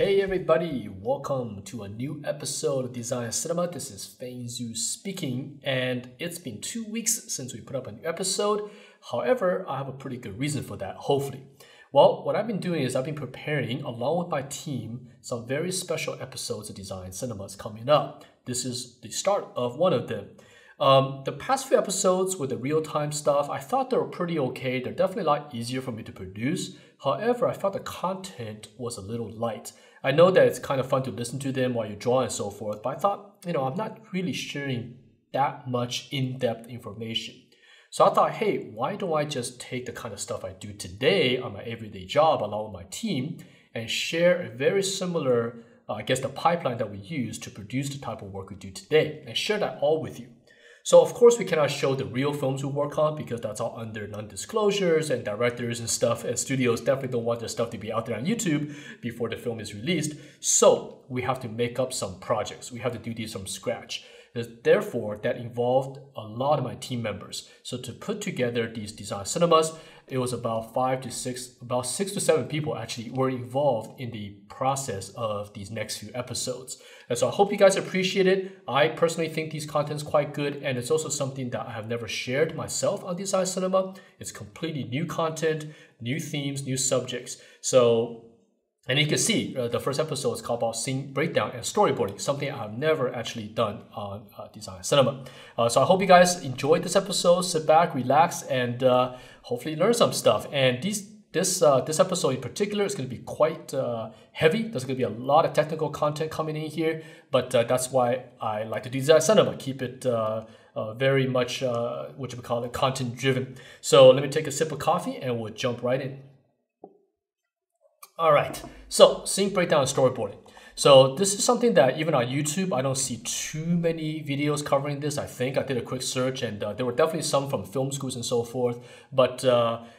Hey everybody, welcome to a new episode of Design Cinema. This is Feng Zhu speaking, and it's been 2 weeks since we put up a new episode. However, I have a pretty good reason for that, hopefully. Well, what I've been doing is I've been preparing, along with my team, some very special episodes of Design Cinemas coming up. This is the start of one of them. The past few episodes with the real-time stuff, I thought they were pretty okay. They're definitely a lot easier for me to produce. However, I felt the content was a little light. I know that it's kind of fun to listen to them while you draw and so forth, but I thought, I'm not really sharing that much in-depth information. So I thought, hey, why don't I just take the kind of stuff I do today on my everyday job along with my team and share a very similar, the pipeline that we use to produce the type of work we do today and share that all with you. So of course we cannot show the real films we work on because that's all under non-disclosures, and directors and stuff and studios definitely don't want their stuff to be out there on YouTube before the film is released. So we have to make up some projects. We have to do these from scratch. Therefore, that involved a lot of my team members. So to put together these Design Cinemas, it was about 6 to 7 people actually were involved in the process of these next few episodes. And so I hope you guys appreciate it. I personally think these content's quite good, and it's also something that I have never shared myself on Design Cinema. It's completely new content, new themes, new subjects. And you can see the first episode is called about scene breakdown and storyboarding, something I've never actually done on Design Cinema. So I hope you guys enjoyed this episode. Sit back, relax, and hopefully learn some stuff. And this episode in particular is going to be quite heavy. There's going to be a lot of technical content coming in here, but that's why I like to do Design Cinema. Keep it very much, content driven. So let me take a sip of coffee and we'll jump right in. All right, so scene breakdown and storyboarding. So this is something that even on YouTube, I don't see too many videos covering this. I think I did a quick search and there were definitely some from film schools and so forth, but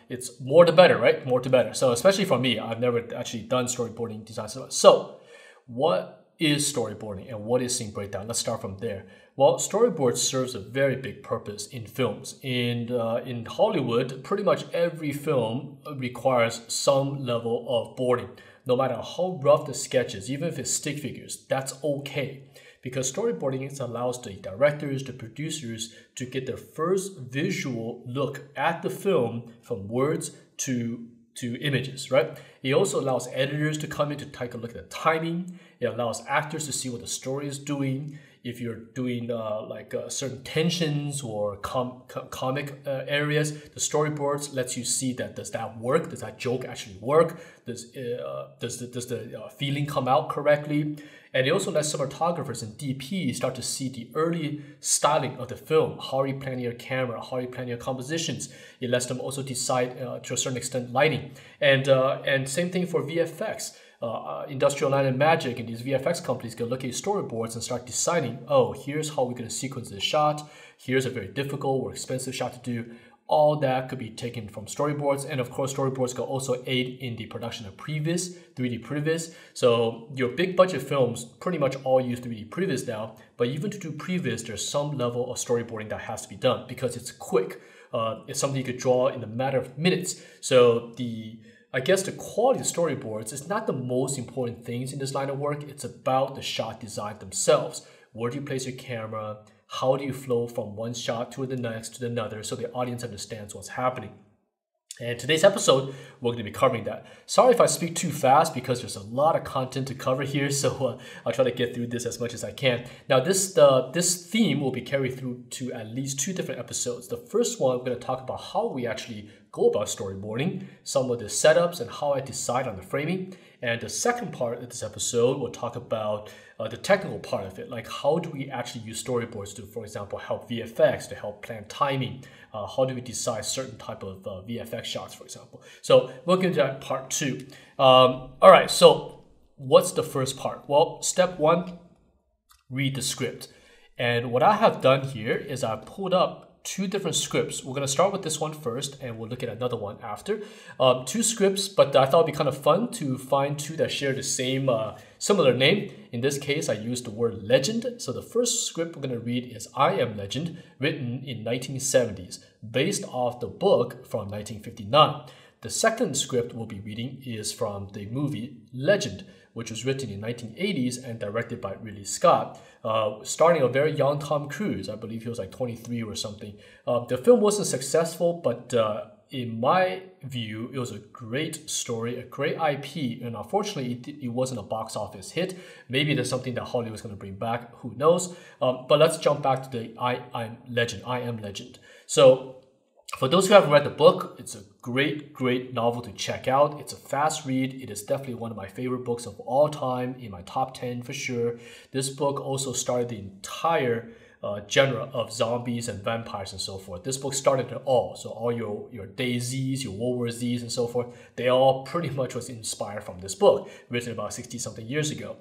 it's more the better, right? More the better. So especially for me, I've never actually done storyboarding design. So what is storyboarding and what is scene breakdown? Let's start from there. Well, storyboard serves a very big purpose in films. In Hollywood, pretty much every film requires some level of boarding. No matter how rough the sketch is, even if it's stick figures, that's okay. Because storyboarding allows the directors, the producers to get their first visual look at the film from words to images, right? It also allows editors to come in to take a look at the timing. It allows actors to see what the story is doing. If you're doing certain tensions or comic areas, the storyboards lets you see that does that work? Does that joke actually work? Does the feeling come out correctly? And it also lets cinematographers and DPs start to see the early styling of the film. How are you planning your camera? How are you planning your compositions? It lets them also decide to a certain extent lighting. And same thing for VFX. Industrial Light and Magic and these VFX companies can look at storyboards and start deciding, oh, here's how we're going to sequence this shot. Here's a very difficult or expensive shot to do. All that could be taken from storyboards. And of course, storyboards can also aid in the production of previs, 3D previs. So your big budget films pretty much all use 3D previs now. But even to do previs, there's some level of storyboarding that has to be done because it's quick. It's something you could draw in a matter of minutes. So the quality of storyboards is not the most important things in this line of work. It's about the shot design themselves. Where do you place your camera? How do you flow from one shot to the next to another so the audience understands what's happening? And today's episode, we're going to be covering that. Sorry if I speak too fast because there's a lot of content to cover here, so I'll try to get through this as much as I can. Now, this theme will be carried through to at least 2 different episodes. The first one, we're going to talk about how we actually go about storyboarding, some of the setups and how I decide on the framing. And the second part of this episode, we'll talk about the technical part of it, like how do we actually use storyboards to, for example, help VFX, to help plan timing. How do we decide certain type of VFX shots, for example. So we'll get into that part 2. All right, so what's the first part? Well, step 1, read the script. And what I have done here is I pulled up 2 different scripts. We're going to start with this one first, and we'll look at another one after. 2 scripts, but I thought it'd be kind of fun to find 2 that share the same similar name. In this case, I used the word legend. So the first script we're going to read is I Am Legend, written in 1970s, based off the book from 1959. The second script we'll be reading is from the movie Legend, which was written in 1980s and directed by Ridley Scott, starring a very young Tom Cruise. I believe he was like 23 or something. The film wasn't successful, but in my view, it was a great story, a great IP, and unfortunately, it wasn't a box office hit. Maybe there's something that Hollywood's going to bring back, who knows? But let's jump back to the I Am Legend. So, for those who haven't read the book, it's a great novel to check out. It's a fast read. It is definitely one of my favorite books of all time, in my top 10 for sure. This book also started the entire genre of zombies and vampires and so forth. This book started it all. So all your DayZs, your World War Zs and so forth, they all pretty much was inspired from this book, written about 60-something years ago.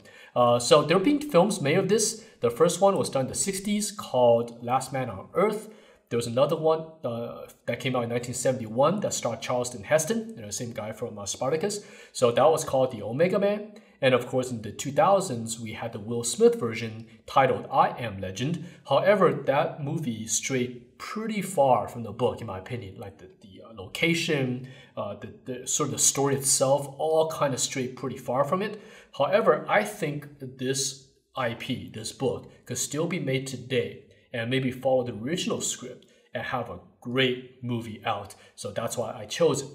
So there have been films made of this. The first one was done in the 60s called Last Man on Earth. There was another one that came out in 1971 that starred Charlton Heston, the same guy from Spartacus. So that was called The Omega Man. And of course, in the 2000s, we had the Will Smith version titled I Am Legend. However, that movie strayed pretty far from the book, in my opinion. Like the location, the sort of the story itself, all kind of strayed pretty far from it. However, I think this IP, this book, could still be made today and maybe follow the original script and have a great movie out. So that's why I chose it.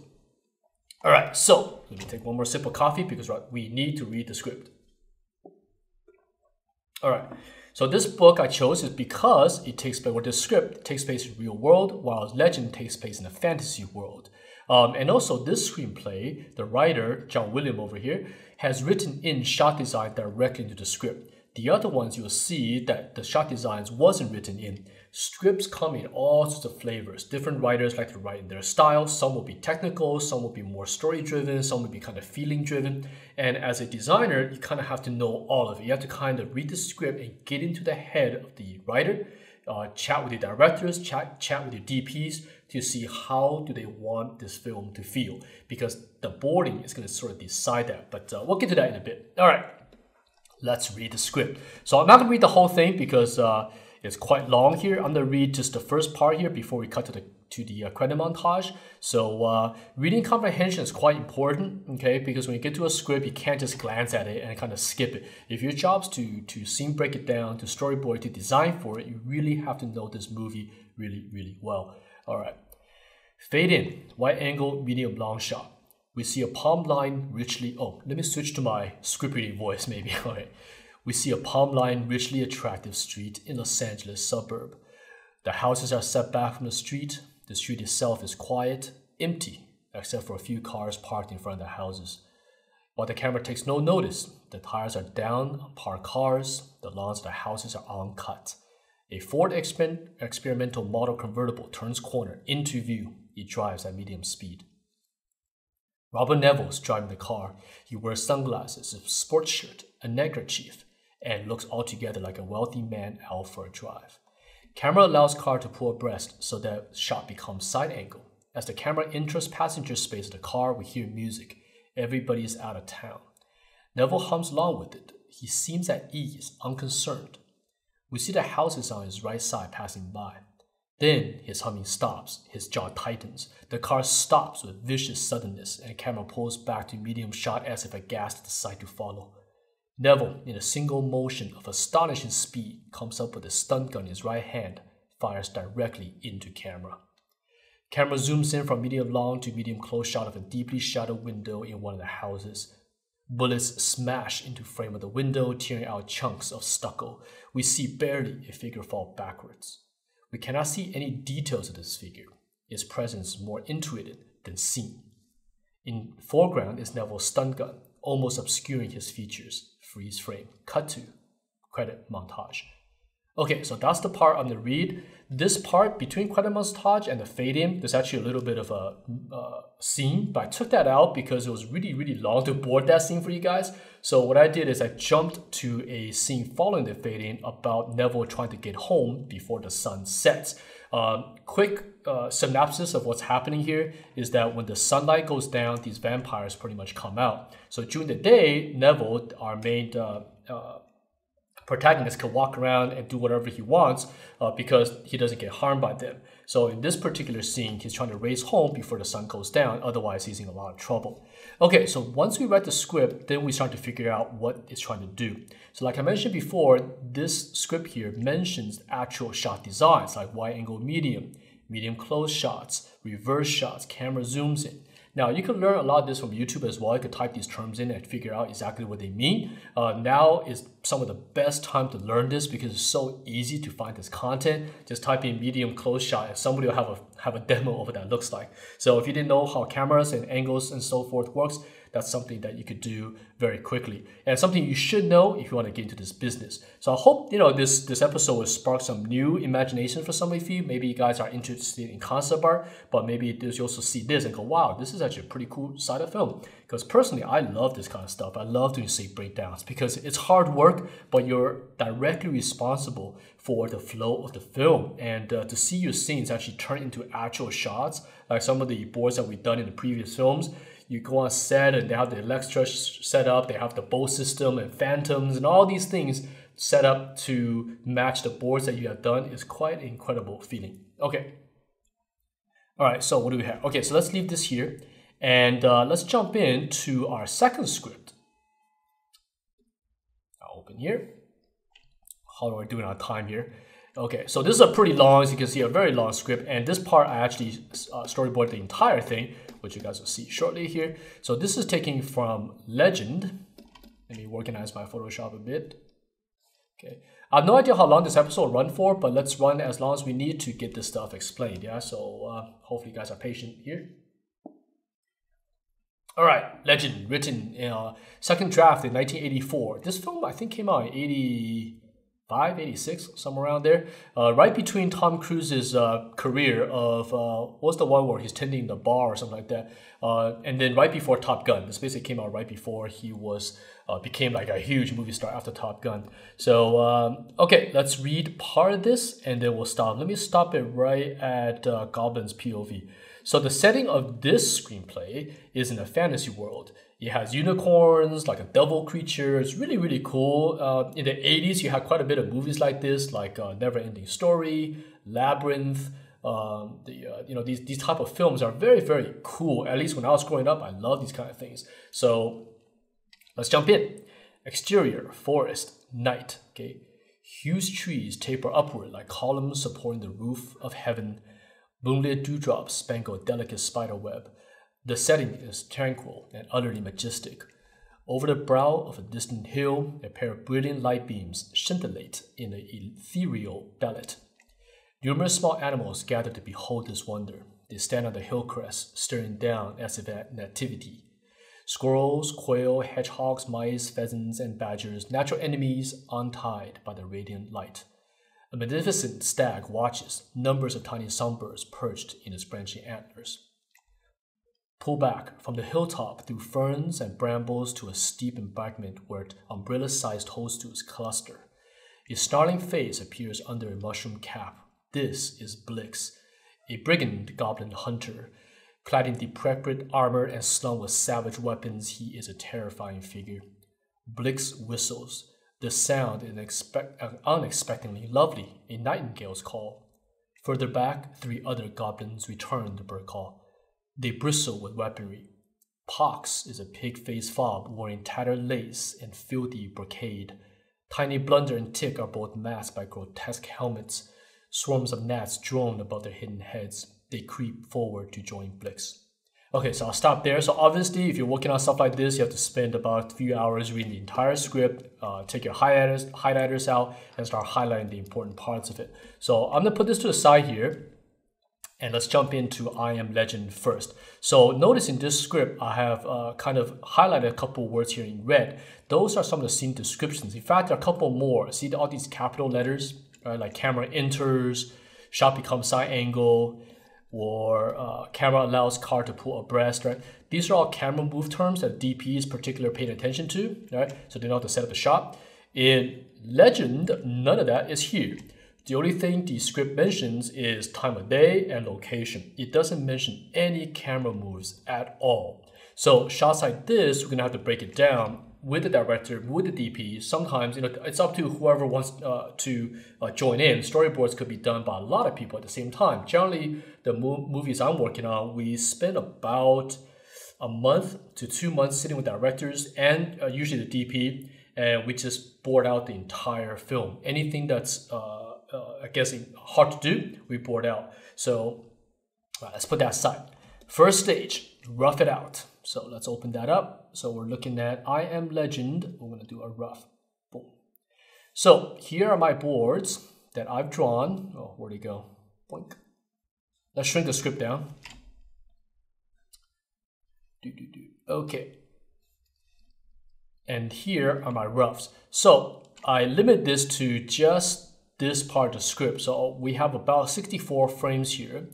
All right, so let me take one more sip of coffee because we need to read the script. All right, so this book I chose is because it takes place, or this script takes place in the real world, while Legend takes place in a fantasy world. And also this screenplay, the writer, John Williams over here, has written in shot design directly into the script. The other ones you'll see that the shot designs wasn't written in. Scripts come in all sorts of flavors. Different writers like to write in their style. Some will be technical, some will be more story driven, some will be kind of feeling driven. And as a designer, you kind of have to know all of it. You have to kind of read the script and get into the head of the writer, chat with the directors, chat with the DPs to see how do they want this film to feel. Because the boarding is going to sort of decide that. But we'll get to that in a bit. All right. Let's read the script. So I'm not going to read the whole thing because it's quite long here. I'm going to read just the first part here before we cut to the credit montage. So reading comprehension is quite important, okay? Because when you get to a script, you can't just glance at it and kind of skip it. If your job's to scene break it down, to storyboard, to design for it, you really have to know this movie really well. All right. Fade in, wide angle, medium long shot. We see a palm line richly, let me switch to my script reading voice maybe. All right. We see a palm line richly attractive street in Los Angeles suburb. The houses are set back from the street. The street itself is quiet, empty, except for a few cars parked in front of the houses. While the camera takes no notice, the tires are down on parked cars. The lawns of the houses are uncut. A Ford experimental model convertible turns corner into view. It drives at medium speed. Robert Neville's driving the car. He wears sunglasses, a sports shirt, a neckerchief, and looks altogether like a wealthy man out for a drive. Camera allows car to pull abreast so that shot becomes side angle. As the camera enters passenger space of the car, we hear music. Everybody is out of town. Neville hums along with it. He seems at ease, unconcerned. We see the houses on his right side passing by. Then his humming stops, his jaw tightens. The car stops with vicious suddenness, and camera pulls back to medium shot as if aghast at the sight to follow. Neville, in a single motion of astonishing speed, comes up with a stun gun in his right hand, fires directly into camera. Camera zooms in from medium long to medium close shot of a deeply shadowed window in one of the houses. Bullets smash into frame of the window, tearing out chunks of stucco. We see barely a figure fall backwards. We cannot see any details of this figure, its presence more intuited than seen. In foreground is Neville's stun gun, almost obscuring his features. Freeze frame. Cut to credit montage. Okay, so that's the part I'm going to read. This part between credit montage and the fade in, there's actually a little bit of a scene, but I took that out because it was really long to board that scene for you guys. So what I did is I jumped to a scene following the fade in about Neville trying to get home before the sun sets. Quick synopsis of what's happening here is that when the sunlight goes down, these vampires pretty much come out. So during the day, Neville, our main protagonist, can walk around and do whatever he wants because he doesn't get harmed by them. So in this particular scene, he's trying to race home before the sun goes down, otherwise he's in a lot of trouble. Okay, so once we read the script, then we start to figure out what it's trying to do. So like I mentioned before, this script here mentions actual shot designs like wide angle medium, medium close shots, reverse shots, camera zooms in. Now, you can learn a lot of this from YouTube as well. You could type these terms in and figure out exactly what they mean. Now is some of the best time to learn this because it's so easy to find this content. Just type in medium close shot and somebody will have a demo of what that looks like. So if you didn't know how cameras and angles and so forth works, that's something that you could do very quickly. And something you should know if you want to get into this business. So I hope, this episode will spark some new imagination for some of you. Maybe you guys are interested in concept art, but maybe you also see this and go, wow, this is actually a pretty cool side of film. Because personally, I love this kind of stuff. I love doing scene breakdowns because it's hard work, but you're directly responsible for the flow of the film. And to see your scenes actually turn into actual shots, like some of the boards that we've done in the previous films, you go on set and they have the Electra set up, they have the bow system and phantoms and all these things set up to match the boards that you have done is quite an incredible feeling. Okay. All right, so what do we have? Okay, so let's leave this here and let's jump into our second script. I'll open here. How do I do it on time here? Okay, so this is a pretty long, as you can see, a very long script, and this part I actually storyboarded the entire thing, which you guys will see shortly here. So this is taken from Legend. Let me organize my Photoshop a bit. Okay, I have no idea how long this episode will run for, but let's run as long as we need to get this stuff explained. Yeah, so hopefully you guys are patient here. All right, Legend, written in second draft in 1984. This film I think came out in 85, 86, somewhere around there. Right between Tom Cruise's career of, what's the one where he's tending the bar or something like that, and then right before Top Gun. This basically came out right before he was became like a huge movie star after Top Gun. So, okay, let's read part of this and then we'll stop. Let me stop it right at Goblin's POV. So the setting of this screenplay is in a fantasy world. It has unicorns, like a devil creature. It's really, really cool. In the 80s, you had quite a bit of movies like this, like Never Ending Story, Labyrinth. These type of films are very, very cool. At least when I was growing up, I love these kind of things. So let's jump in. Exterior, forest, night. Okay, huge trees taper upward like columns supporting the roof of heaven. Moonlit dewdrops spangle a delicate spider web. The setting is tranquil and utterly majestic. Over the brow of a distant hill, a pair of brilliant light beams scintillate in an ethereal ballet. Numerous small animals gather to behold this wonder. They stand on the hill crest, staring down as if at nativity. Squirrels, quail, hedgehogs, mice, pheasants, and badgers, natural enemies untied by the radiant light. A magnificent stag watches, numbers of tiny songbirds perched in its branching antlers. Pull back from the hilltop through ferns and brambles to a steep embankment where umbrella-sized toadstools cluster. A snarling face appears under a mushroom cap. This is Blix, a brigand goblin hunter. Clad in decrepit armor and slung with savage weapons, he is a terrifying figure. Blix whistles. The sound is unexpectedly lovely, a nightingale's call. Further back, 3 other goblins return the bird call. They bristle with weaponry. Pox is a pig-faced fob wearing tattered lace and filthy brocade. Tiny Blunder and Tick are both masked by grotesque helmets. Swarms of gnats drone above their hidden heads. They creep forward to join Blix. Okay, so I'll stop there. So obviously, if you're working on stuff like this, you have to spend about a few hours reading the entire script, take your highlighters out, and start highlighting the important parts of it. So I'm gonna put this to the side here, and let's jump into I Am Legend first. So notice in this script, I have kind of highlighted a couple words here in red. Those are some of the scene descriptions. In fact, there are a couple more. See all these capital letters, right? Like camera enters, shot becomes side angle, or camera allows car to pull abreast, right? These are all camera move terms that DP is particularly paying attention to, right? So they know how to set up the shot. In Legend, none of that is here. The only thing the script mentions is time of day and location. It doesn't mention any camera moves at all. So shots like this, we're gonna have to break it down with the director, with the DP. Sometimes, it's up to whoever wants to join in. Storyboards could be done by a lot of people at the same time. Generally, the movies I'm working on, we spend about a month to 2 months sitting with directors and usually the DP, and we just board out the entire film. Anything that's, I guess, hard to do, we board out. So let's put that aside. First stage, rough it out. So let's open that up. So we're looking at I Am Legend. We're going to do a rough. Boom. So here are my boards that I've drawn. Oh, where'd it go? Boink. Let's shrink the script down. Okay. And here are my roughs. So I limit this to just this part of the script. So we have about 64 frames here.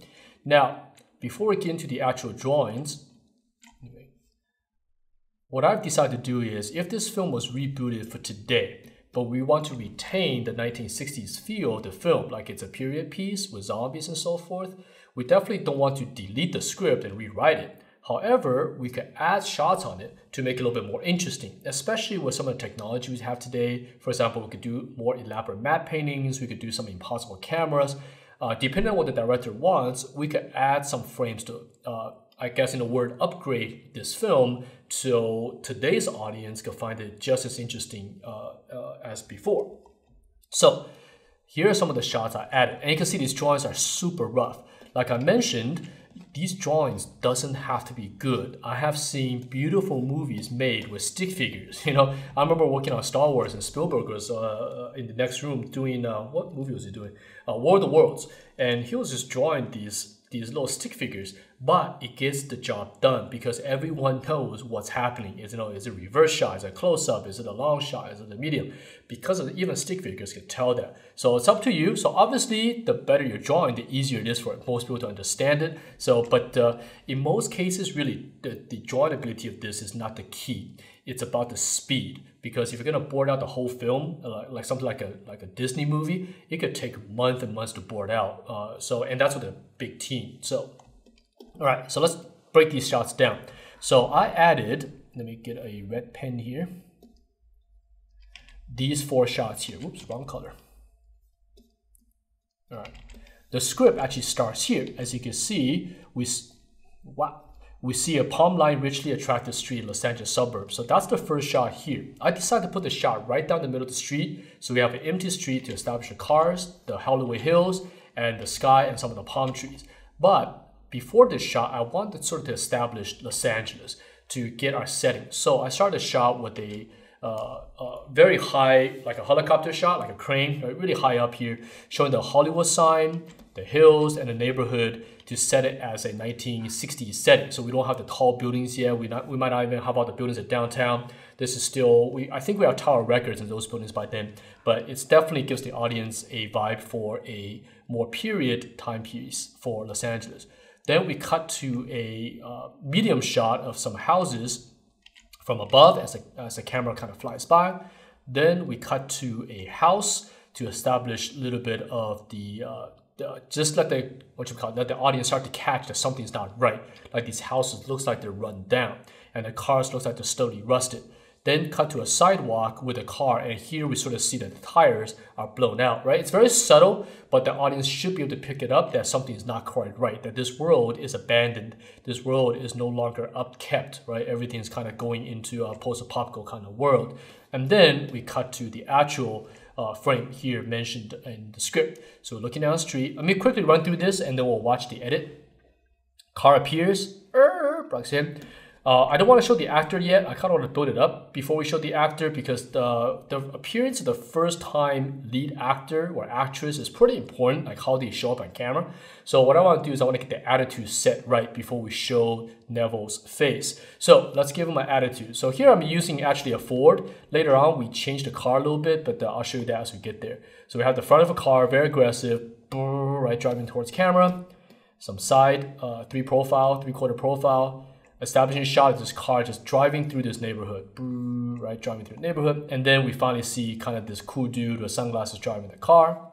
Now, before we get into the actual drawings, what I've decided to do is, if this film was rebooted for today, but we want to retain the 1960s feel of the film, like it's a period piece with zombies and so forth, we definitely don't want to delete the script and rewrite it. However, we could add shots on it to make it a little bit more interesting, especially with some of the technology we have today. For example, we could do more elaborate matte paintings, we could do some impossible cameras. Depending on what the director wants, we could add some frames to, I guess in a word, upgrade this film so today's audience can find it just as interesting as before. So here are some of the shots I added. And you can see these drawings are super rough. Like I mentioned, these drawings doesn't have to be good. I have seen beautiful movies made with stick figures. I remember working on Star Wars, and Spielberg was in the next room doing, what movie was he doing? War of the Worlds. And he was just drawing these little stick figures, but it gets the job done because everyone knows what's happening. Is it reverse shot? Is it a close-up? Is it a long shot? Is it a medium? Because even stick figures can tell that. So it's up to you. So obviously, the better you're drawing, the easier it is for most people to understand it. So, but in most cases, really, the drawing ability of this is not the key. It's about the speed, because if you're gonna board out the whole film, like something like a Disney movie, it could take months and months to board out. And that's with a big team. So, all right, so let's break these shots down. So I added, let me get a red pen here. These 4 shots here. Whoops, wrong color. All right, the script actually starts here. As you can see, we see a palm line richly attractive street in Los Angeles suburbs. So that's the first shot here. I decided to put the shot right down the middle of the street. So we have an empty street to establish the cars, the Hollywood Hills, and the sky and some of the palm trees. But before this shot, I wanted sort of to establish Los Angeles to get our setting. So I started the shot with a very high, like a helicopter shot, like a crane, right, really high up here, showing the Hollywood sign, the hills, and the neighborhood to set it as a 1960s setting. So we don't have the tall buildings yet. We might not even have all the buildings at downtown. This is still, I think we have Tower Records in those buildings by then, but it definitely gives the audience a vibe for a more period timepiece for Los Angeles. Then we cut to a medium shot of some houses from above as the camera kind of flies by. Then we cut to a house to establish a little bit of the just let the let the audience start to catch that something's not right. Like these houses looks like they're run down, and the cars looks like they're slowly rusted. Then cut to a sidewalk with a car, and here we sort of see that the tires are blown out, right? It's very subtle, but the audience should be able to pick it up that something is not quite right, that this world is abandoned. This world is no longer upkept, right? Everything's kind of going into a post-apocalyptic kind of world. And then we cut to the actual frame here mentioned in the script. So we're looking down the street. Let me quickly run through this, and then we'll watch the edit. Car appears, Proxim. I don't want to show the actor yet. I kind of want to build it up before we show the actor, because the appearance of the first time lead actor or actress is pretty important, like how they show up on camera. So what I want to do is I want to get the attitude set right before we show Neville's face. So let's give him an attitude. So here I'm using actually a Ford. Later on we change the car a little bit, but I'll show you that as we get there. So we have the front of a car, very aggressive, right, driving towards camera. Some side, three-quarter profile. Establishing a shot of this car just driving through this neighborhood, right, driving through the neighborhood. And then we finally see kind of this cool dude with sunglasses driving the car.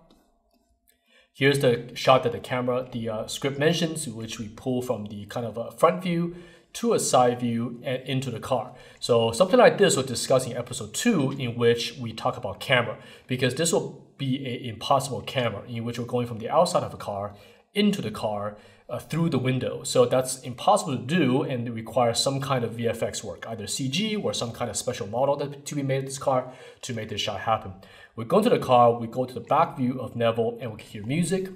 Here's the shot that the script mentions, which we pull from the kind of front view to a side view and into the car. So something like this we'll discuss in episode 2, in which we talk about camera, because this will be an impossible camera in which we're going from the outside of a car into the car through the window. So that's impossible to do, and it requires some kind of VFX work, either CG or some kind of special model to be made of this car to make this shot happen. We go into the car, we go to the back view of Neville, and we can hear music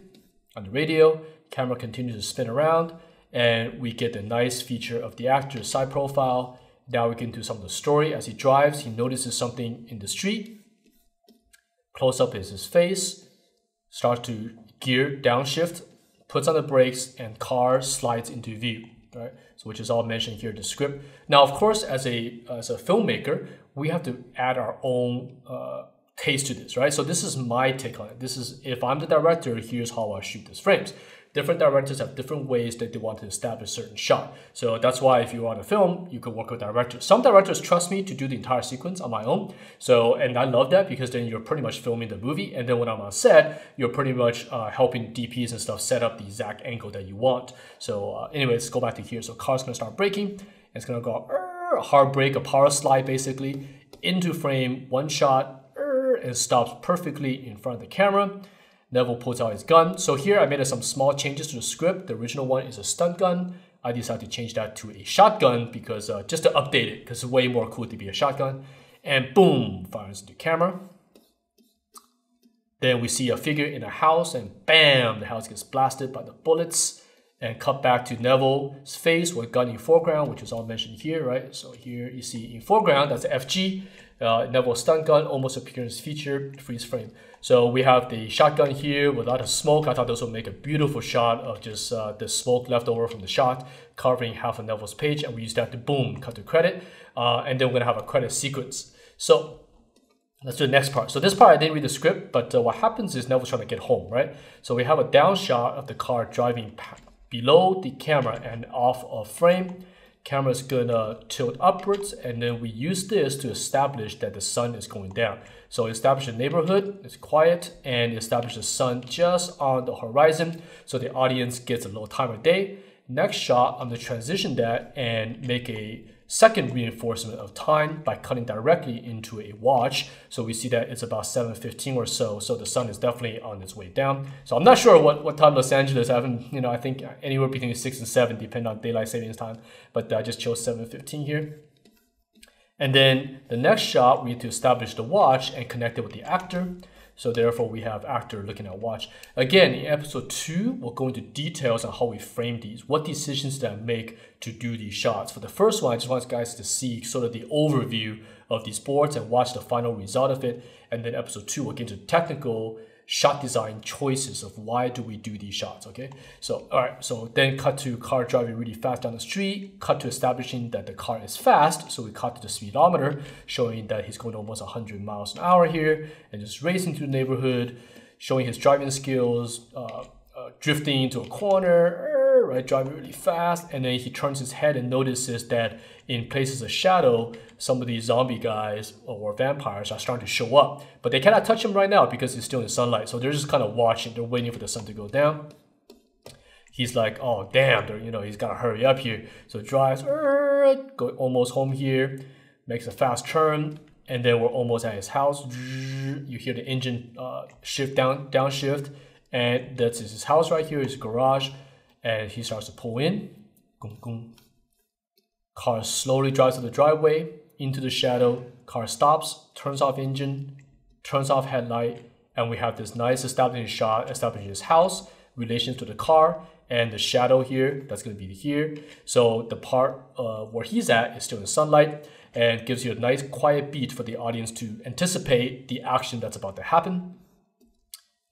on the radio. Camera continues to spin around, and we get the nice feature of the actor's side profile. Now we get into some of the story. As he drives, he notices something in the street. Close up is his face, starts to gear downshift, puts on the brakes, and car slides into view, right? So which is all mentioned here in the script. Now, of course, as a filmmaker, we have to add our own taste to this, right? So this is my take on it. This is, if I'm the director, here's how I shoot these frames. Different directors have different ways that they want to establish a certain shot. So that's why if you want a film, you could work with directors. Some directors trust me to do the entire sequence on my own. So, and I love that, because then you're pretty much filming the movie. And then when I'm on set, you're pretty much helping DPs and stuff set up the exact angle that you want. So anyways, let's go back to here. So car's gonna start braking, and it's gonna go a hard brake, a power slide basically, into frame, one shot, and stops perfectly in front of the camera. Neville pulls out his gun. So here I made some small changes to the script. The original one is a stun gun. I decided to change that to a shotgun because just to update it, because it's way more cool to be a shotgun. And boom, fires into camera. Then we see a figure in a house, and bam, the house gets blasted by the bullets. And cut back to Neville's face with gun in foreground, which is all mentioned here, right? So here you see in foreground, that's the FG. Neville's stun gun, almost appearance feature, freeze frame. So we have the shotgun here with a lot of smoke. I thought this would make a beautiful shot of just the smoke left over from the shot, covering half of Neville's page, and we use that to boom, cut to credit. And then we're gonna have a credit sequence. So let's do the next part. So this part I didn't read the script, but what happens is Neville's trying to get home, right? So we have a down shot of the car driving below the camera and off of frame. Camera's gonna tilt upwards, and then we use this to establish that the sun is going down. So establish the neighborhood, it's quiet, and establish the sun just on the horizon, so the audience gets a little time of day. Next shot, I'm gonna transition that and make a second reinforcement of time by cutting directly into a watch. So we see that it's about 7:15 or so. So the sun is definitely on its way down. So I'm not sure what time Los Angeles. I haven't, I think anywhere between 6 and 7, depending on daylight savings time. But I just chose 7:15 here. And then the next shot, we need to establish the watch and connect it with the actor. So therefore, we have actor looking at watch. Again, in episode 2, we'll go into details on how we frame these. What decisions did I make to do these shots? For the first one, I just want you guys to see sort of the overview of these boards and watch the final result of it. And then episode 2, we'll get into technical shot design choices of why do we do these shots, okay? So, all right, so then cut to car driving really fast down the street, cut to establishing that the car is fast, so we cut to the speedometer, showing that he's going almost 100 miles an hour here, and just racing through the neighborhood, showing his driving skills, drifting into a corner, right, driving really fast, and then he turns his head and notices that in places of shadow, some of these zombie guys or vampires are starting to show up, but they cannot touch him right now because he's still in sunlight. So they're just kind of watching. They're waiting for the sun to go down. He's like, oh damn, he's gotta hurry up here. So drives, go almost home here, makes a fast turn, and then we're almost at his house. You hear the engine shift downshift, and that's his house right here, his garage, and he starts to pull in. Car slowly drives to the driveway, into the shadow. Car stops, turns off engine, turns off headlight, and we have this nice establishing shot, establishing his house, relations to the car, and the shadow here, that's going to be here. So the part where he's at is still in sunlight, and gives you a nice quiet beat for the audience to anticipate the action that's about to happen.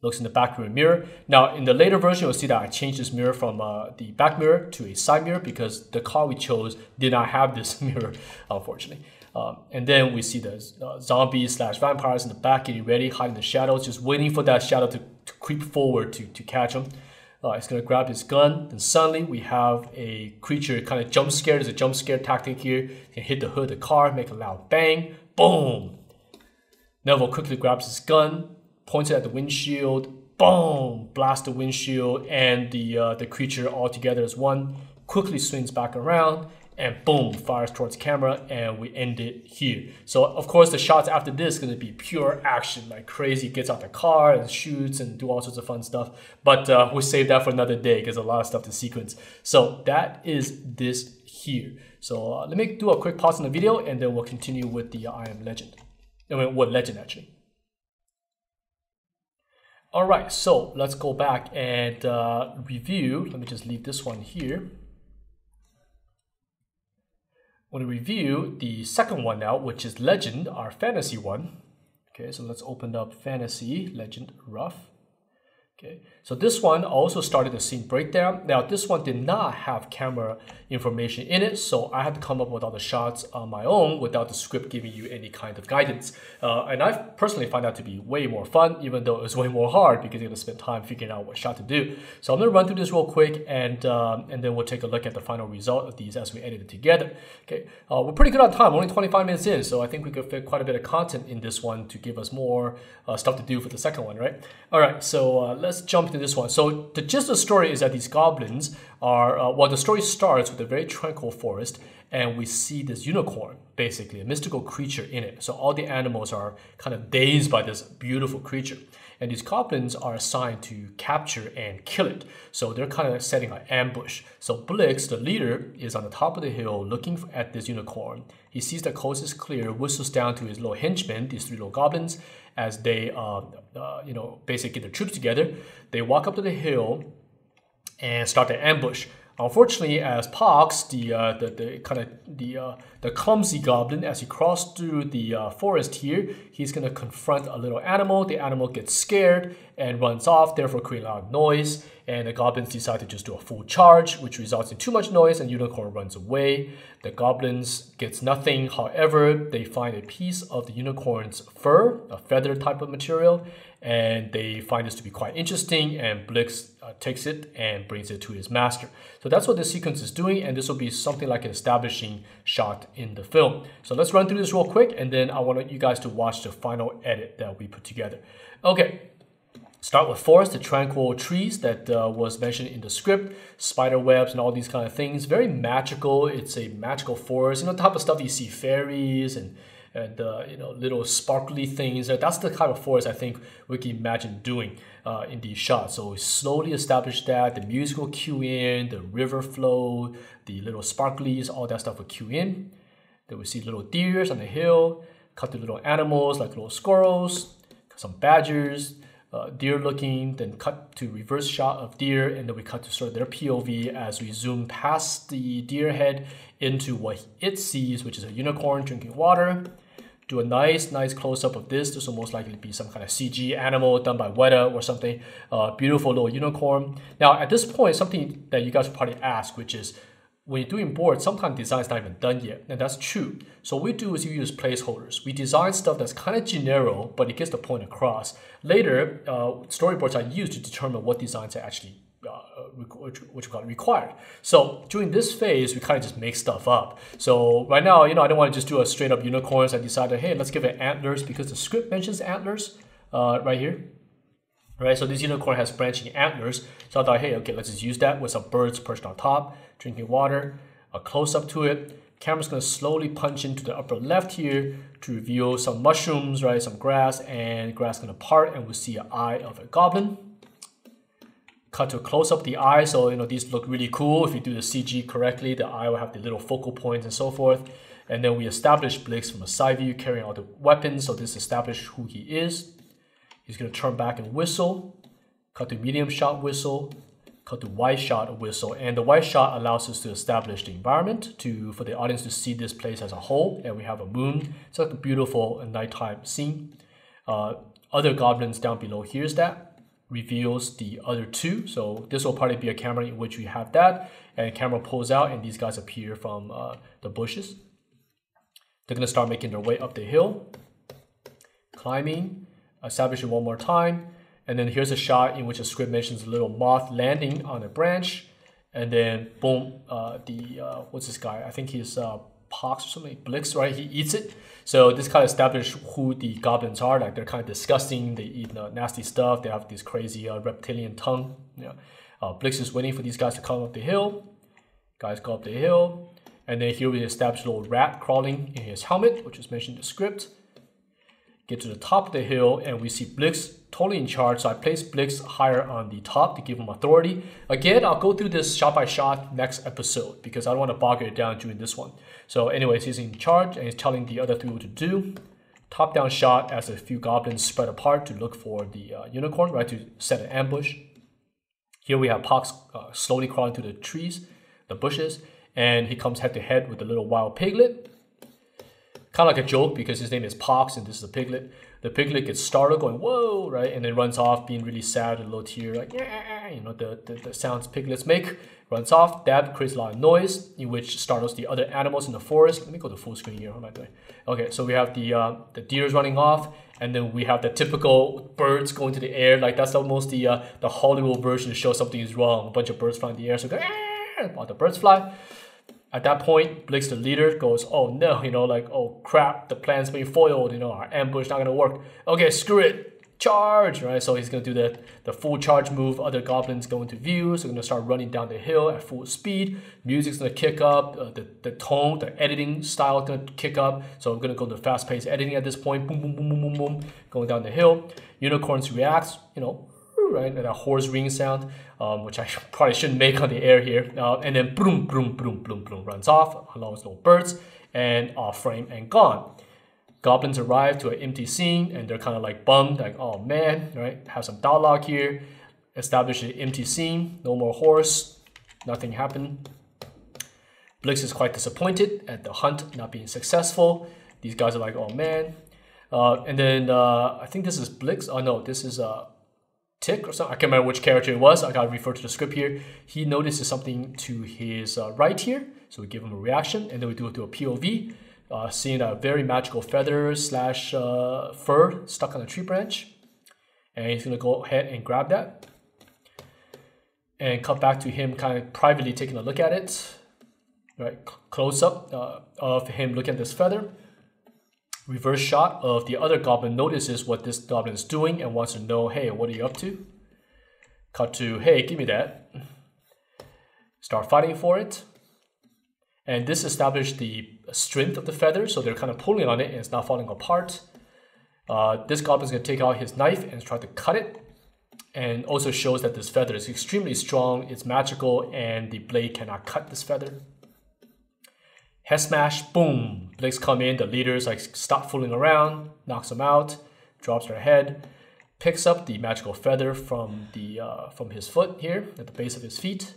Looks in the back rear mirror. Now, in the later version, you'll see that I changed this mirror from the back mirror to a side mirror because the car we chose did not have this mirror, unfortunately. And then we see the zombies / vampires in the back getting ready, hiding in the shadows, just waiting for that shadow to creep forward to catch him. He's going to grab his gun. Then suddenly we have a creature kind of jump scare. There's a jump scare tactic here. You can hit the hood of the car, make a loud bang. Boom! Neville quickly grabs his gun, points it at the windshield, boom, blast the windshield, and the creature all together as one, quickly swings back around and boom, fires towards camera, and we end it here. So of course the shots after this gonna be pure action, like crazy, gets out the car and shoots and do all sorts of fun stuff. But we'll save that for another day because a lot of stuff to sequence. So that is this here. So let me do a quick pause in the video and then we'll continue with the I Am Legend. I mean, what Legend actually. All right, so let's go back and review. Let me just leave this one here. I want to review the second one now, which is Legend, our fantasy one. Okay, so let's open up Fantasy Legend Rough. Okay, so this one also started the scene breakdown. Now this one did not have camera information in it, so I had to come up with all the shots on my own without the script giving you any kind of guidance. And I personally find that to be way more fun, even though it's way more hard because you have to spend time figuring out what shot to do. So I'm gonna run through this real quick and then we'll take a look at the final result of these as we edit it together. Okay, we're pretty good on time, only 25 minutes in, so I think we could fit quite a bit of content in this one to give us more stuff to do for the second one, right? All right, so let's jump into this one. So the gist of the story is that these goblins are, well, the story starts with a very tranquil forest and we see this unicorn, basically a mystical creature in it. So all the animals are kind of dazed by this beautiful creature. And these goblins are assigned to capture and kill it. So they're kind of setting an ambush. So Blix, the leader, is on the top of the hill looking at this unicorn. He sees the coast is clear, whistles down to his little henchmen, these three little goblins, as they, you know, basically get their troops together. They walk up to the hill and start the ambush. Unfortunately, as Pox, the clumsy goblin, as he crosses through the forest here, he's gonna confront a little animal. The animal gets scared and runs off, therefore creating a lot of noise. And the goblins decide to just do a full charge, which results in too much noise, and unicorn runs away. The goblins gets nothing. However, they find a piece of the unicorn's fur, a feather type of material, and they find this to be quite interesting, and Blix takes it and brings it to his master. So that's what this sequence is doing, and this will be something like an establishing shot in the film. So let's run through this real quick, and then I want you guys to watch the final edit that we put together. Okay. Start with forest, the tranquil trees that was mentioned in the script, spider webs and all these kind of things. Very magical. It's a magical forest. You know, the type of stuff you see fairies and you know, little sparkly things. That's the kind of forest I think we can imagine doing in these shots. So we slowly establish that. The music will cue in, the river flow, the little sparklies, all that stuff will cue in. Then we see little deers on the hill, cut to little animals like little squirrels, some badgers, deer looking, then cut to reverse shot of deer, and then we cut to sort of their POV as we zoom past the deer head into what it sees, which is a unicorn drinking water. Do a nice close-up of this. This will most likely be some kind of CG animal done by Weta or something. Beautiful little unicorn. Now, at this point, something that you guys will probably ask, which is, when you're doing boards, sometimes design's not even done yet, and that's true. So what we do is we use placeholders. We design stuff that's kind of generic, but it gets the point across. Later, storyboards are used to determine what designs are actually required. So during this phase, we kind of just make stuff up. So right now, you know, I don't want to just do a straight up unicorns. I decided, hey, let's give it antlers because the script mentions antlers right here. Right, so this unicorn has branching antlers. So I thought, hey, okay, let's just use that with some birds perched on top, drinking water, a close-up to it. Camera's gonna slowly punch into the upper left here to reveal some mushrooms, right, some grass, and grass gonna part, and we'll see an eye of a goblin. Cut to close up the eye, so you know these look really cool. If you do the CG correctly, the eye will have the little focal points and so forth. And then we establish Blix from a side view carrying all the weapons, so this establishes who he is. He's going to turn back and whistle, cut to medium shot whistle, cut to wide shot whistle, and the wide shot allows us to establish the environment for the audience to see this place as a whole, and we have a moon. It's like a beautiful nighttime scene. Other goblins down below, here's that, reveals the other two, so this will probably be a camera in which we have that, and camera pulls out and these guys appear from the bushes. They're going to start making their way up the hill, climbing, establish it one more time, and then here's a shot in which the script mentions a little moth landing on a branch, and then boom, what's this guy? I think he's Pox or something, Blix, right? He eats it. So this kind of establishes who the goblins are. Like they're kind of disgusting. They eat nasty stuff. They have this crazy reptilian tongue. Yeah. Blix is waiting for these guys to come up the hill. Guys go up the hill. And then here we establish a little rat crawling in his helmet, which is mentioned in the script. Get to the top of the hill, and we see Blix totally in charge. So I place Blix higher on the top to give him authority. Again, I'll go through this shot by shot next episode because I don't want to bog it down during this one. So anyways, he's in charge and he's telling the other three what to do. Top down shot as a few goblins spread apart to look for the unicorn, right, to set an ambush. Here we have Pox slowly crawling through the trees, the bushes, and he comes head to head with the little wild piglet. Kind of like a joke because his name is Pox and this is a piglet. The piglet gets startled, going whoa, right, and then runs off, being really sad, a little tear, like yeah, you know, the sounds piglets make. Runs off. That creates a lot of noise, in which startles the other animals in the forest. Let me go to full screen here. What am I doing? Okay, so we have the deers running off, and then we have the typical birds going to the air. Like that's almost the Hollywood version to show something is wrong. A bunch of birds flying in the air, so go while the birds fly. At that point, Blix, the leader, goes, oh no, you know, like, oh crap, the plan's being foiled, you know, our ambush not gonna work. Okay, screw it, charge, right? So he's gonna do the full charge move. Other goblins go into view, so they're gonna start running down the hill at full speed. Music's gonna kick up, the tone, the editing style is gonna kick up. So I'm gonna go to fast-paced editing at this point, boom, boom, boom, boom, boom, boom, going down the hill. Unicorns reacts, you know, right, and that horse ring sound, which I probably shouldn't make on the air here. And then boom, boom, boom, boom, boom, runs off along with little birds and off frame and gone. Goblins arrive to an empty scene and they're kind of like bummed, like, oh man, right? Have some dialogue here. Establish an empty scene, no more horse, nothing happened. Blix is quite disappointed at the hunt not being successful. These guys are like, oh man. And then I think this is Blix. Oh no, this is Tick or something. I can't remember which character it was. I gotta refer to the script here. He notices something to his right here, so we give him a reaction, and then we do it to a POV, seeing a very magical feather slash fur stuck on a tree branch, and he's gonna go ahead and grab that, and cut back to him kind of privately taking a look at it, right? Close up of him looking at this feather. Reverse shot of the other goblin notices what this goblin is doing and wants to know, hey, what are you up to? Cut to, hey, give me that. Start fighting for it. And this established the strength of the feather, so they're kind of pulling on it and it's not falling apart. This goblin is going to take out his knife and try to cut it. And also shows that this feather is extremely strong, it's magical, and the blade cannot cut this feather. Head smash, boom. Blix come in, the leaders like stop fooling around, knocks them out, drops their head, picks up the magical feather from his foot here at the base of his feet,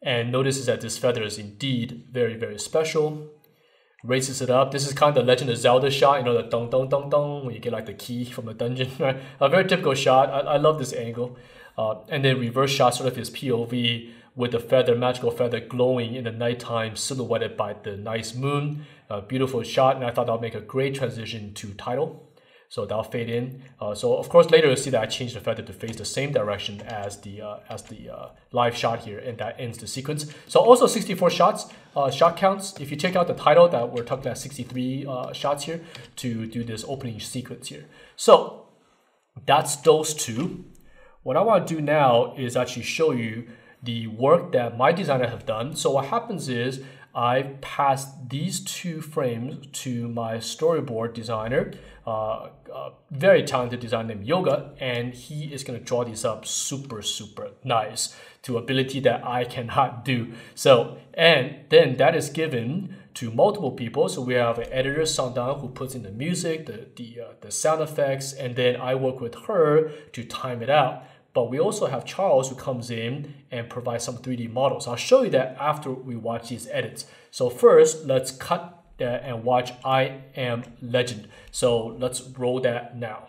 and notices that this feather is indeed very, very special. Raises it up. This is kind of the Legend of Zelda shot, you know, the dong dong dong dong when you get like the key from the dungeon, right? A very typical shot. I love this angle. And then reverse shot sort of his POV with the feather, magical feather glowing in the nighttime, silhouetted by the nice moon. Beautiful shot, and I thought that would make a great transition to title. So that'll fade in. So of course later you'll see that I changed the feather to face the same direction as the live shot here, and that ends the sequence. So also 64 shots, shot counts. If you check out the title, that we're talking about 63 shots here to do this opening sequence here. So that's those two. What I want to do now is actually show you the work that my designer have done. So what happens is I passed these two frames to my storyboard designer, very talented designer named Yoga, and he is going to draw these up super, super nice to ability that I cannot do. So, and then that is given to multiple people. So we have an editor, Sangdang, who puts in the music, the sound effects, and then I work with her to time it out. But we also have Charles who comes in and provides some 3D models. I'll show you that after we watch these edits. So first, let's cut and watch I Am Legend. So let's roll that now.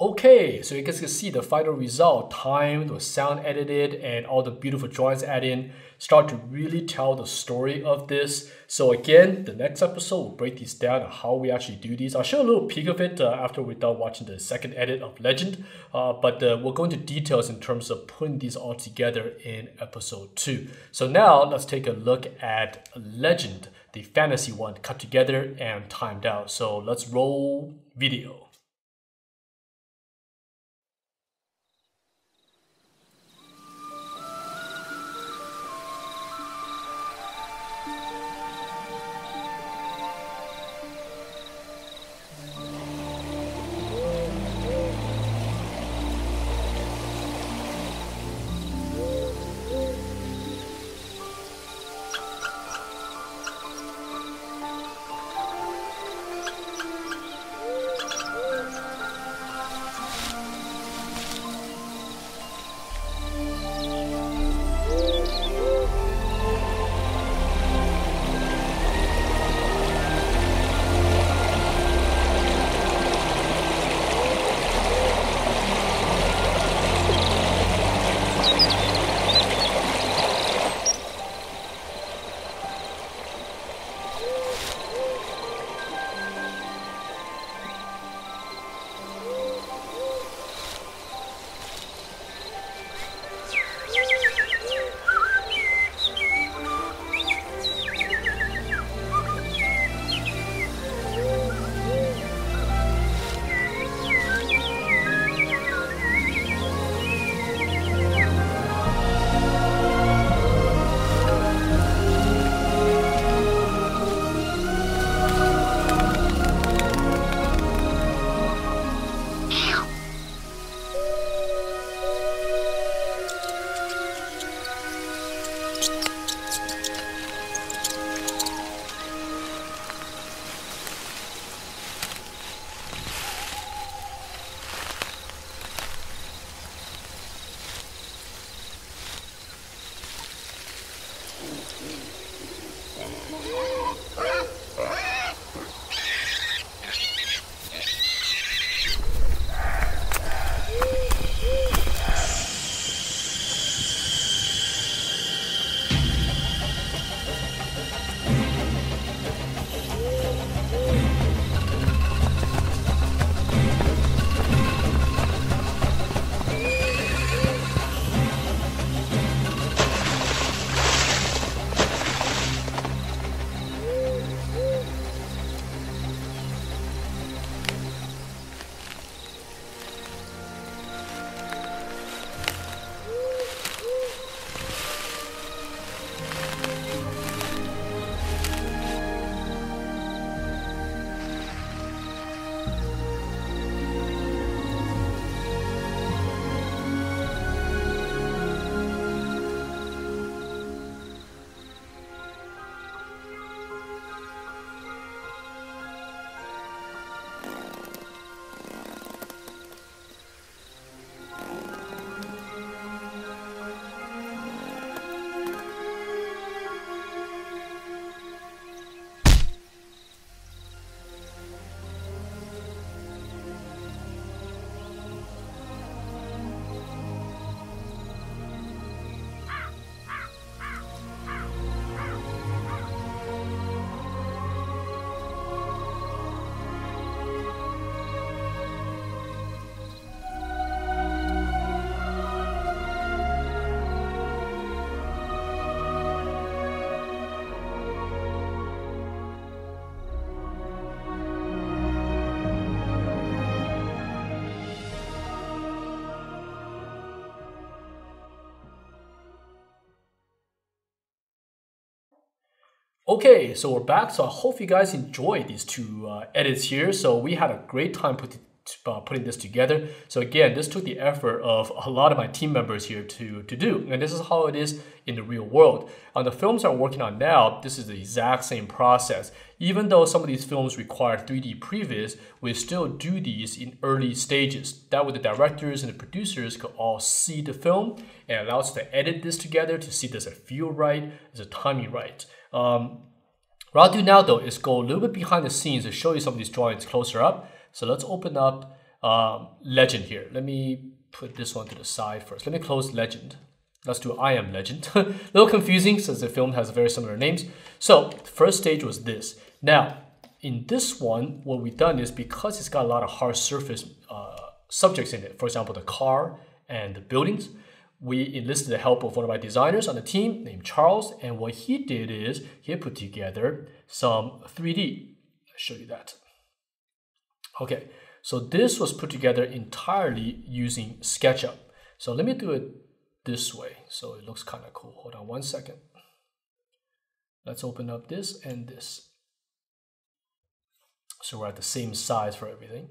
Okay, so you guys can see the final result, timed or sound edited, and all the beautiful drawings added in start to really tell the story of this. So again, the next episode will break these down on how we actually do these. I'll show a little peek of it after we're done watching the second edit of Legend, but we'll go into details in terms of putting these all together in episode 2. So now let's take a look at Legend, the fantasy one, cut together and timed out. So let's roll video. Okay, so we're back. So I hope you guys enjoyed these two edits here. So we had a great time putting this together. So again, this took the effort of a lot of my team members here to do. And this is how it is in the real world. On the films I'm working on now, this is the exact same process. Even though some of these films require 3D previs, we still do these in early stages. That way the directors and the producers could all see the film and allow us to edit this together to see does it feel right, is the timing right. What I'll do now though is go a little bit behind the scenes to show you some of these drawings closer up. So let's open up Legend here. Let me put this one to the side first. Let me close Legend. Let's do I Am Legend. A little confusing since the film has very similar names. So the first stage was this. Now, in this one, what we've done is because it's got a lot of hard surface subjects in it, for example, the car and the buildings, we enlisted the help of one of my designers on the team named Charles. And what he did is he put together some 3D. I'll show you that. Okay, so this was put together entirely using SketchUp. So let me do it this way so it looks kind of cool. Hold on 1 second. Let's open up this and this. So we're at the same size for everything.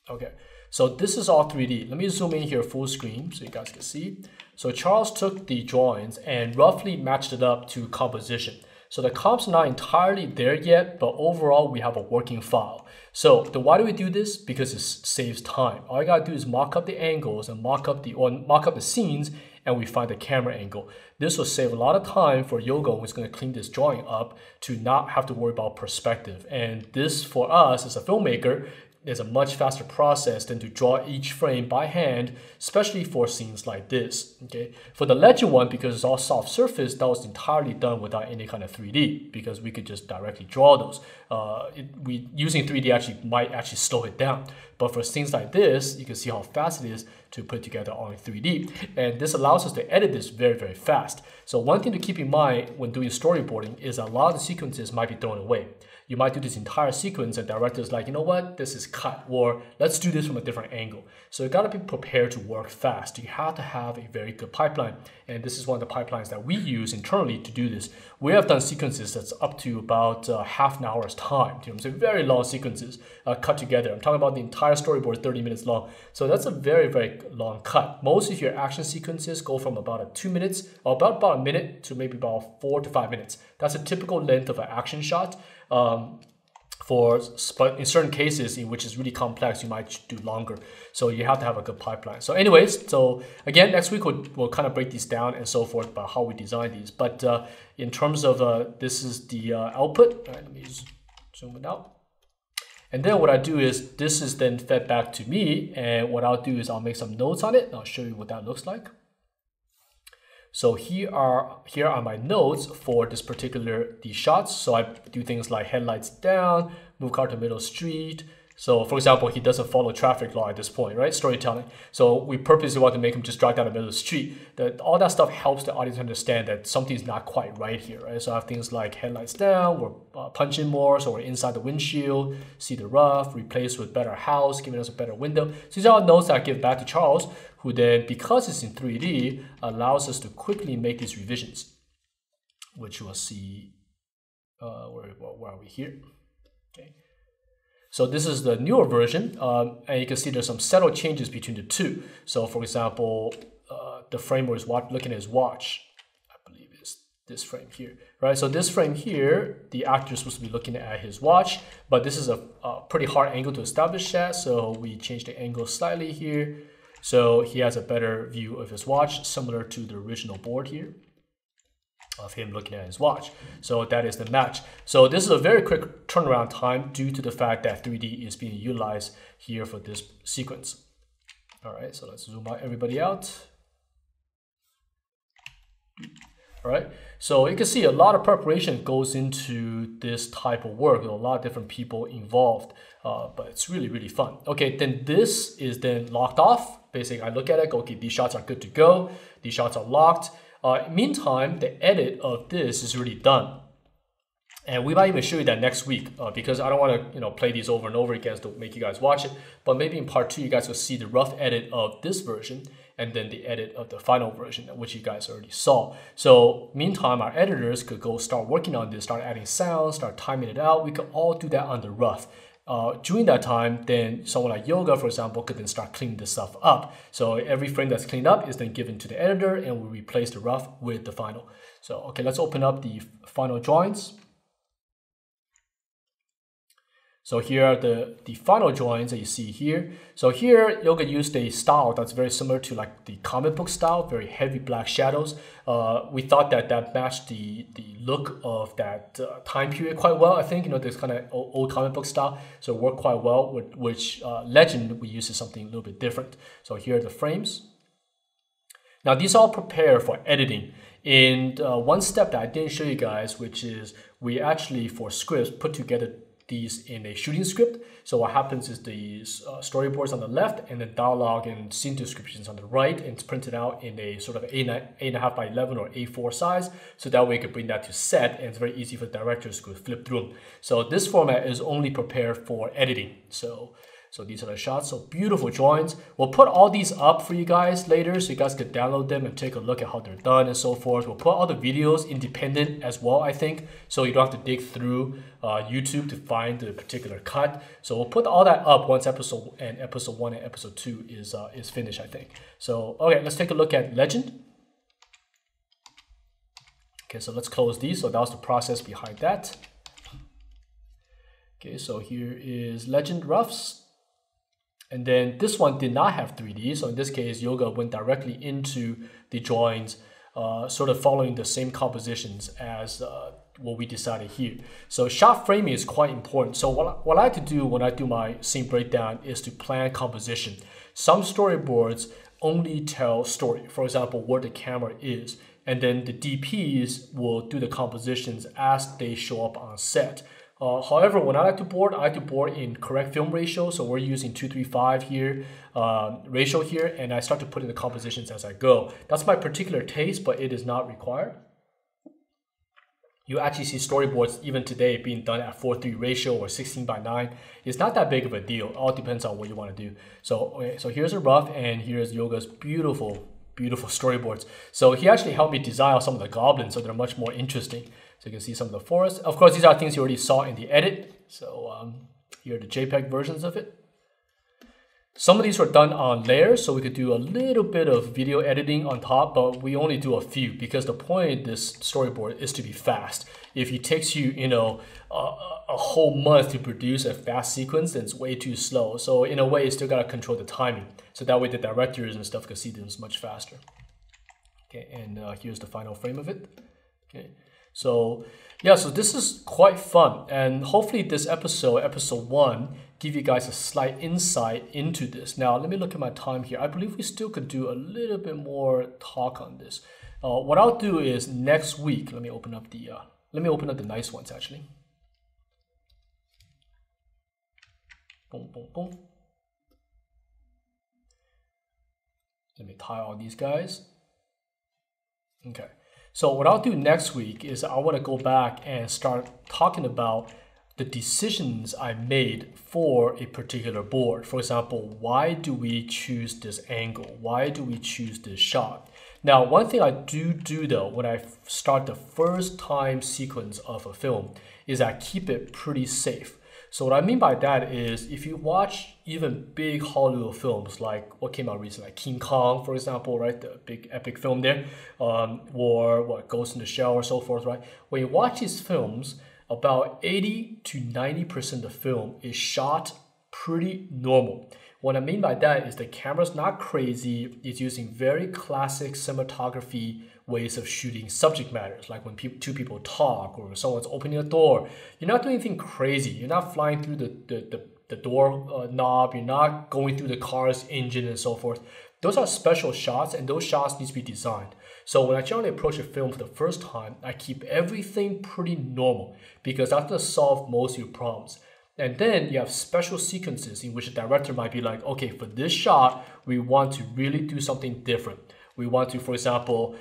Okay, so this is all 3D. Let me zoom in here full screen so you guys can see. So Charles took the drawings and roughly matched it up to composition. So the comp's not entirely there yet, but overall we have a working file. So why do we do this? Because it saves time. All I gotta do is mock up the angles and mock up the scenes, and we find the camera angle. This will save a lot of time for Yogo, who's going to clean this drawing up, to not have to worry about perspective. And this, for us as a filmmaker, is a much faster process than to draw each frame by hand, especially for scenes like this. Okay, for the Legend one, because it's all soft surface, that was entirely done without any kind of 3D, because we could just directly draw those. Using 3D might actually slow it down. But for scenes like this, you can see how fast it is to put together all in 3D. And this allows us to edit this very, very fast. So one thing to keep in mind when doing storyboarding is a lot of the sequences might be thrown away. You might do this entire sequence and director's like, you know what, this is cut, or let's do this from a different angle. So you gotta be prepared to work fast. You have to have a very good pipeline. And this is one of the pipelines that we use internally to do this. We have done sequences that's up to about half an hour's time. You know, so very long sequences cut together. I'm talking about the entire storyboard 30 minutes long. So that's a very, very long cut. Most of your action sequences go from about 2 minutes, or about a minute, to maybe about 4 to 5 minutes. That's a typical length of an action shot. But in certain cases in which it's really complex, you might do longer. So you have to have a good pipeline. So anyways, so again, next week we'll kind of break these down and so forth about how we design these. But in terms of this is the output. All right, let me zoom it out. And then what I do is this is then fed back to me. And what I'll do is I'll make some notes on it. And I'll show you what that looks like. So here are my notes for this these shots. So I do things like headlights down, move car to middle street. So for example, he doesn't follow traffic law at this point, right? Storytelling. So we purposely want to make him just drive down the middle of the street. All that stuff helps the audience understand that something's not quite right here, right? So I have things like headlights down, we're punching more, so we're inside the windshield, see the rough, replace with better house, giving us a better window. So these are all notes that I give back to Charles, who then, because it's in 3D, allows us to quickly make these revisions, which we'll see, where are we here? Okay. So this is the newer version, and you can see there's some subtle changes between the two. So for example, the frame where he's looking at his watch, I believe is this frame here, right? So this frame here, the actor is supposed to be looking at his watch, but this is a pretty hard angle to establish that, so we changed the angle slightly here. So he has a better view of his watch, similar to the original board here of him looking at his watch. So that is the match. So this is a very quick turnaround time due to the fact that 3D is being utilized here for this sequence. All right, so let's zoom out everybody out. All right, so you can see a lot of preparation goes into this type of work. There are a lot of different people involved, but it's really, really fun. Okay, then this is then locked off. Basically, I look at it, go, okay, these shots are good to go. These shots are locked. Meantime, the edit of this is already done. And we might even show you that next week because I don't want to play these over and over again to make you guys watch it. But maybe in part 2, you guys will see the rough edit of this version and then the edit of the final version, which you guys already saw. So meantime, our editors could go start working on this, start adding sounds, start timing it out. We could all do that on the rough. During that time, then someone like Yoga, for example, could then start cleaning this stuff up. So every frame that's cleaned up is then given to the editor and we replace the rough with the final. So, okay, let's open up the final drawings. So here are the final drawings that you see here. So here, Yoga used a style that's very similar to like the comic book style, very heavy black shadows. We thought that that matched the look of that time period quite well. I think, this kind of old comic book style. So it worked quite well, with which Legend we used is something a little bit different. So here are the frames. Now these all prepare for editing. And one step that I didn't show you guys, which is we actually, for scripts, put together these in a shooting script. So what happens is the storyboards on the left and the dialogue and scene descriptions on the right, and it's printed out in a sort of 8.5 by 11 or A4 size. So that way you can bring that to set, and it's very easy for directors to flip through them. So this format is only prepared for editing. So these are the shots. So beautiful drawings. We'll put all these up for you guys later so you guys can download them and take a look at how they're done and so forth. We'll put all the videos independent as well, I think, so you don't have to dig through YouTube to find the particular cut. So we'll put all that up once episode 1 and episode 2 is finished, I think. So, okay, let's take a look at Legend. Okay, so let's close these. So that was the process behind that. Okay, so here is Legend roughs. And then this one did not have 3D. So in this case, Yoga went directly into the drawings, sort of following the same compositions as what we decided here. So shot framing is quite important. So what I like to do when I do my scene breakdown is to plan composition. Some storyboards only tell story. For example, where the camera is. And then the DPs will do the compositions as they show up on set. However, when I like to board in correct film ratio. So we're using 2:3:5 here, ratio here, and I start to put in the compositions as I go. That's my particular taste, but it is not required. You actually see storyboards even today being done at 4:3 ratio or 16:9. It's not that big of a deal. It all depends on what you want to do. So, okay, so here's a rough, and here's Yoga's beautiful storyboards. So he actually helped me design some of the goblins, so they're much more interesting. So you can see some of the forests. Of course, these are things you already saw in the edit. So here are the JPEG versions of it. Some of these were done on layers, so we could do a little bit of video editing on top, but we only do a few because the point of this storyboard is to be fast. If it takes you, a whole month to produce a fast sequence, then it's way too slow. So in a way, you still gotta control the timing. So that way the directors and stuff can see things much faster. Okay, and here's the final frame of it. Okay. So yeah, so this is quite fun, and hopefully this episode 1, give you guys a slight insight into this. Now let me look at my time here. I believe we still could do a little bit more talk on this. What I'll do is next week. Let me open up the nice ones actually. Boom, boom, boom. Let me tie all these guys. Okay. So what I'll do next week is I want to go back and start talking about the decisions I made for a particular board. For example, why do we choose this angle? Why do we choose this shot? Now, one thing I do though, when I start the first time sequence of a film, is I keep it pretty safe. So what I mean by that is if you watch even big Hollywood films like what came out recently, like King Kong, for example, right? The big epic film there, or what Ghost in the Shell or so forth, right? When you watch these films, about 80 to 90% of the film is shot pretty normal. What I mean by that is the camera's not crazy. It's using very classic cinematography ways of shooting subject matters, like when two people talk or someone's opening a door. You're not doing anything crazy. You're not flying through the door knob. You're not going through the car's engine and so forth. Those are special shots, and those shots need to be designed. So when I generally approach a film for the first time, I keep everything pretty normal because that's going to solve most of your problems. And then you have special sequences in which the director might be like, okay, for this shot, we want to really do something different. We want to, for example,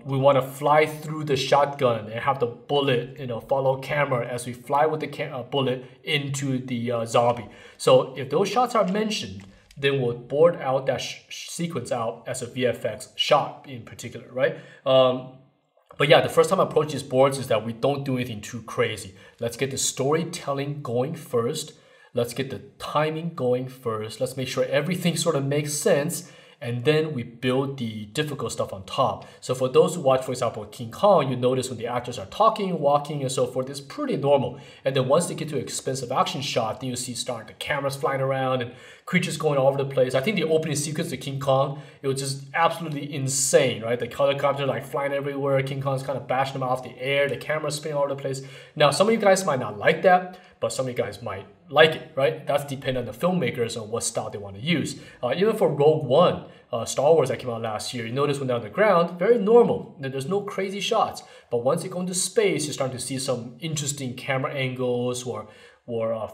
we want to fly through the shotgun and have the bullet, follow camera as we fly with the bullet into the zombie. So if those shots are mentioned, then we'll board out that sequence out as a VFX shot in particular, right? But yeah, the first time I approach these boards is that we don't do anything too crazy. Let's get the storytelling going first. Let's get the timing going first. Let's make sure everything sort of makes sense. and then we build the difficult stuff on top. So for those who watch, for example, King Kong, you notice when the actors are talking, walking, and so forth, it's pretty normal. And then once they get to an expensive action shot, then you see the cameras flying around and creatures going all over the place. I think the opening sequence of King Kong, it was just absolutely insane, right? The helicopter like flying everywhere, King Kong's kind of bashing them off the air, the camera's spinning all over the place. Now, some of you guys might not like that, but some of you guys might like it, right? That's dependent on the filmmakers on what style they want to use. Even for Rogue One, Star Wars that came out last year, you notice when they're on the ground, very normal. There's no crazy shots. But once you go into space, you're starting to see some interesting camera angles or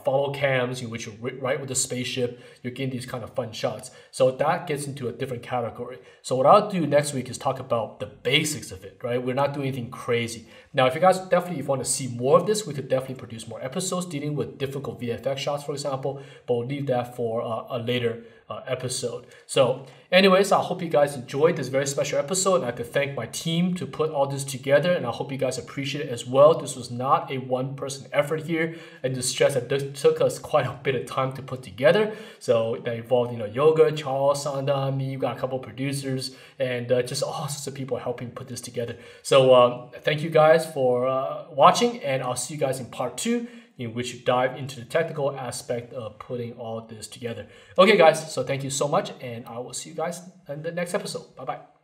follow cams in which you're right with the spaceship. You're getting these kind of fun shots. So that gets into a different category. So what I'll do next week is talk about the basics of it, right? We're not doing anything crazy. Now, if you guys definitely want to see more of this, we could definitely produce more episodes dealing with difficult VFX shots, for example, but we'll leave that for a later episode. So anyways, I hope you guys enjoyed this very special episode, and I have to thank my team to put all this together, and I hope you guys appreciate it as well. This was not a one-person effort here, and the stress that this took us quite a bit of time to put together. So that involved, Yoga, Charles, Sanda, me, you got a couple of producers, and just all sorts of people helping put this together. So thank you guys for watching, and I'll see you guys in part 2, in which you dive into the technical aspect of putting all this together. Okay, guys, so thank you so much, and I will see you guys in the next episode. Bye-bye.